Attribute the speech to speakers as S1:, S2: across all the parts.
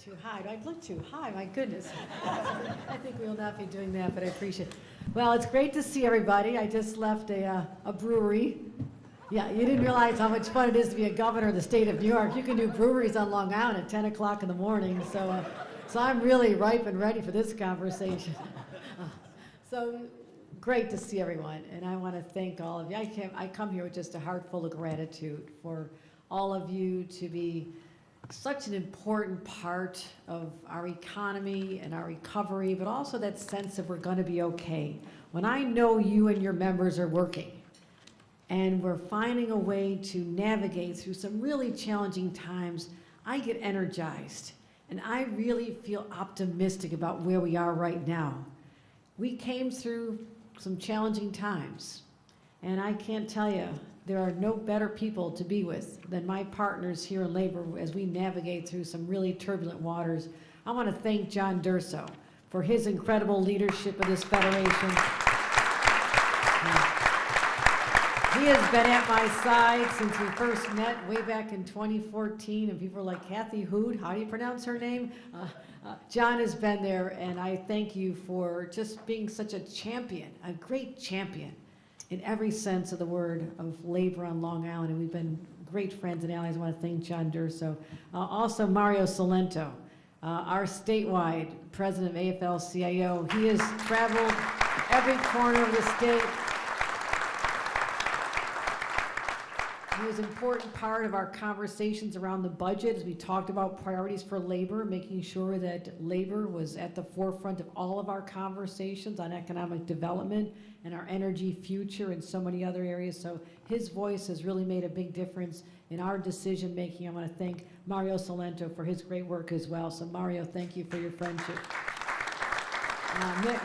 S1: too high. Do I look too high? My goodness. I think we will not be doing that, but I appreciate it. Well, it's great to see everybody. I just left a brewery. Yeah, you didn't realize how much fun it is to be a governor of the state of New York. You can do breweries on Long Island at 10 o'clock in the morning. So I'm really ripe and ready for this conversation. So great to see everyone. And I want to thank all of you. I come here with just a heart full of gratitude for all of you to be such an important part of our economy and our recovery, but also that sense that we're going to be okay. When I know you and your members are working and we're finding a way to navigate through some really challenging times, I get energized and I really feel optimistic about where we are right now. We came through some challenging times, and I can't tell you, there are no better people to be with than my partners here in labor as we navigate through some really turbulent waters. I want to thank John Durso for his incredible leadership of this federation. He has been at my side since we first met way back in 2014, and people were like, Kathy Hood, how do you pronounce her name? John has been there, and I thank you for just being such a champion, a great champion in every sense of the word of labor on Long Island, and we've been great friends and allies. I want to thank John Durso. Also Mario Salento, our statewide president of AFL-CIO. He has traveled every corner of the state. He was an important part of our conversations around the budget as we talked about priorities for labor, making sure that labor was at the forefront of all of our conversations on economic development and our energy future and so many other areas. So his voice has really made a big difference in our decision making. I want to thank Mario Salento for his great work as well. So Mario, thank you for your friendship.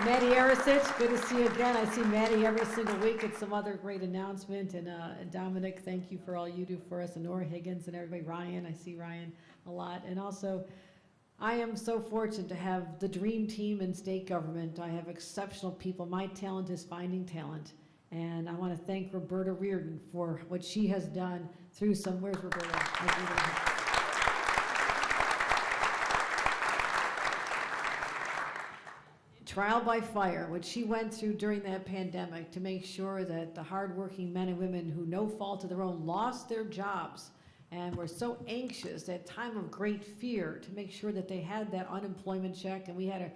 S1: Maddie Arasich, good to see you again. I see Maddie every single week at some other great announcement. And Dominic, thank you for all you do for us. And Nora Higgins and everybody. Ryan, I see Ryan a lot. And also, I am so fortunate to have the dream team in state government. I have exceptional people. My talent is finding talent. And I want to thank Roberta Reardon for what she has done through some, where's Roberta? Trial by fire, what she went through during that pandemic to make sure that the hardworking men and women who no fault of their own lost their jobs and were so anxious at time of great fear to make sure that they had that unemployment check, and we had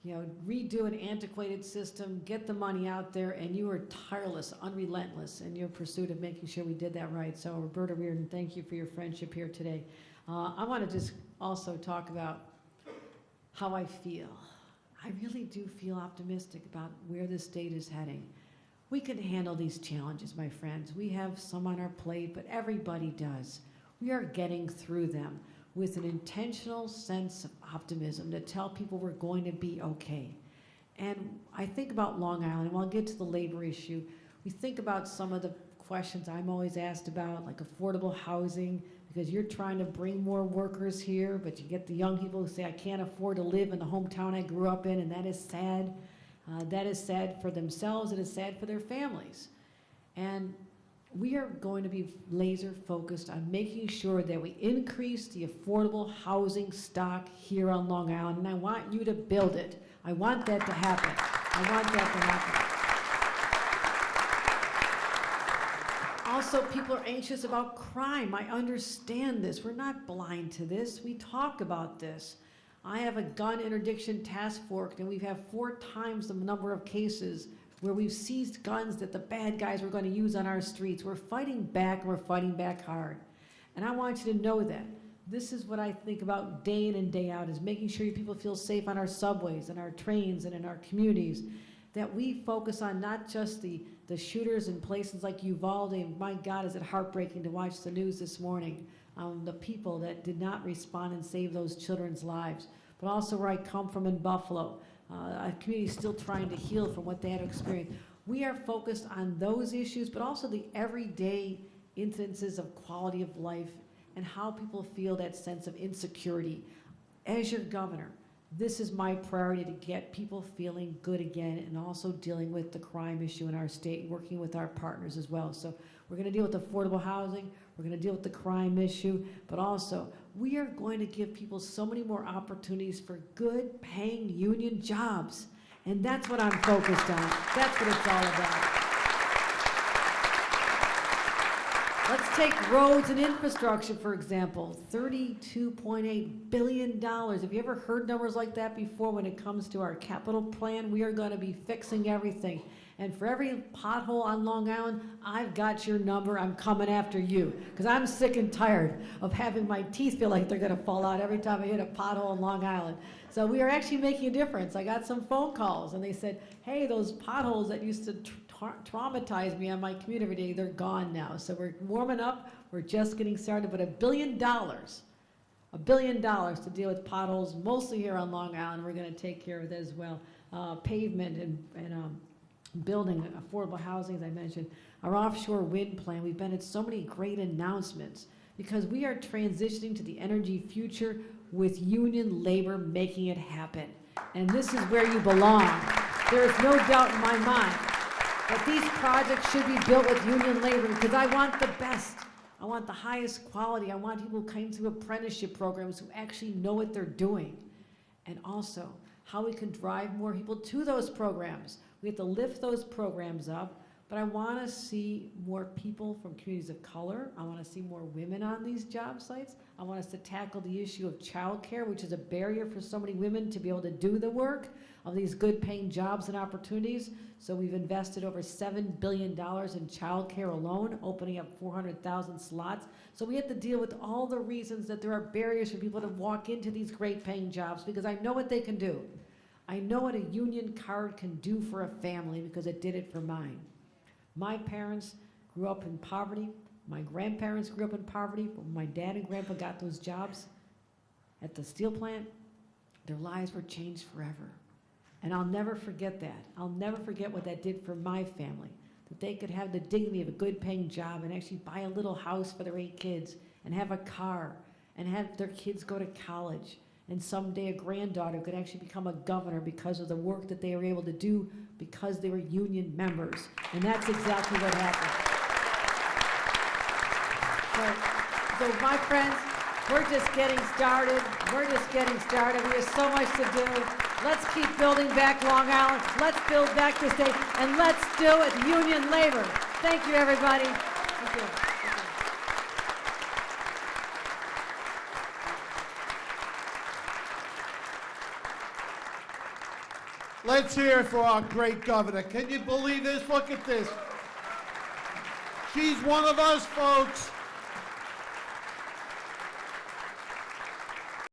S1: to redo an antiquated system, get the money out there, and you were tireless, unrelentless in your pursuit of making sure we did that right. So Roberta Reardon, thank you for your friendship here today. I want to just also talk about how I feel. I really do feel optimistic about where the state is heading. We can handle these challenges, my friends. We have some on our plate, but everybody does. We are getting through them with an intentional sense of optimism to tell people we're going to be okay. And I think about Long Island, and I'll get to the labor issue. We think about some of the questions I'm always asked about, like affordable housing, because you're trying to bring more workers here, but you get the young people who say, I can't afford to live in the hometown I grew up in, and that is sad. That is sad for themselves, it is sad for their families. And we are going to be laser focused on making sure that we increase the affordable housing stock here on Long Island, and I want you to build it. I want that to happen. I want that to happen. Also, people are anxious about crime. I understand this. We're not blind to this. We talk about this. I have a gun interdiction task force, and we've had 4 times the number of cases where we've seized guns that the bad guys were going to use on our streets. We're fighting back, and we're fighting back hard. And I want you to know that. This is what I think about day in and day out, is making sure people feel safe on our subways and our trains and in our communities, that we focus on not just the shooters in places like Uvalde. My God, is it heartbreaking to watch the news this morning, the people that did not respond and save those children's lives. But also where I come from in Buffalo, a community still trying to heal from what they had experienced. We are focused on those issues, but also the everyday incidences of quality of life and how people feel that sense of insecurity. As your governor, this is my priority, to get people feeling good again, and also dealing with the crime issue in our state, working with our partners as well. So we're going to deal with affordable housing. We're going to deal with the crime issue, but also we are going to give people so many more opportunities for good paying union jobs. And that's what I'm focused on. That's what it's all about. Let's take roads and infrastructure, for example, $32.8 billion. Have you ever heard numbers like that before when it comes to our capital plan? We are going to be fixing everything. And for every pothole on Long Island, I've got your number. I'm coming after you. Because I'm sick and tired of having my teeth feel like they're going to fall out every time I hit a pothole on Long Island. So we are actually making a difference. I got some phone calls, and they said, hey, those potholes that used to traumatize me on my commute every day, they're gone now. So we're warming up. We're just getting started. But $1 billion to deal with potholes, mostly here on Long Island. We're going to take care of that as well. Pavement and building affordable housing, as I mentioned. Our offshore wind plan, we've been at so many great announcements because we are transitioning to the energy future with union labor making it happen. And this is where you belong. There is no doubt in my mind that these projects should be built with union labor because I want the best. I want the highest quality. I want people who come through apprenticeship programs who actually know what they're doing. And also, how we can drive more people to those programs. We have to lift those programs up, but I want to see more people from communities of color. I want to see more women on these job sites. I want us to tackle the issue of childcare, which is a barrier for so many women to be able to do the work of these good-paying jobs and opportunities. So we've invested over $7 billion in childcare alone, opening up 400,000 slots. So we have to deal with all the reasons that there are barriers for people to walk into these great-paying jobs because I know what they can do. I know what a union card can do for a family because it did it for mine. My parents grew up in poverty. My grandparents grew up in poverty, but when my dad and grandpa got those jobs at the steel plant, their lives were changed forever. And I'll never forget that. I'll never forget what that did for my family, that they could have the dignity of a good paying job and actually buy a little house for their 8 kids and have a car and have their kids go to college. And someday a granddaughter could actually become a governor because of the work that they were able to do because they were union members. And that's exactly what happened. So my friends, we're just getting started. We're just getting started. We have so much to do. Let's keep building back Long Island. Let's build back the state. And let's do it union labor. Thank you, everybody. Thank you.
S2: Let's hear it for our great governor. Can you believe this? Look at this. She's one of us, folks.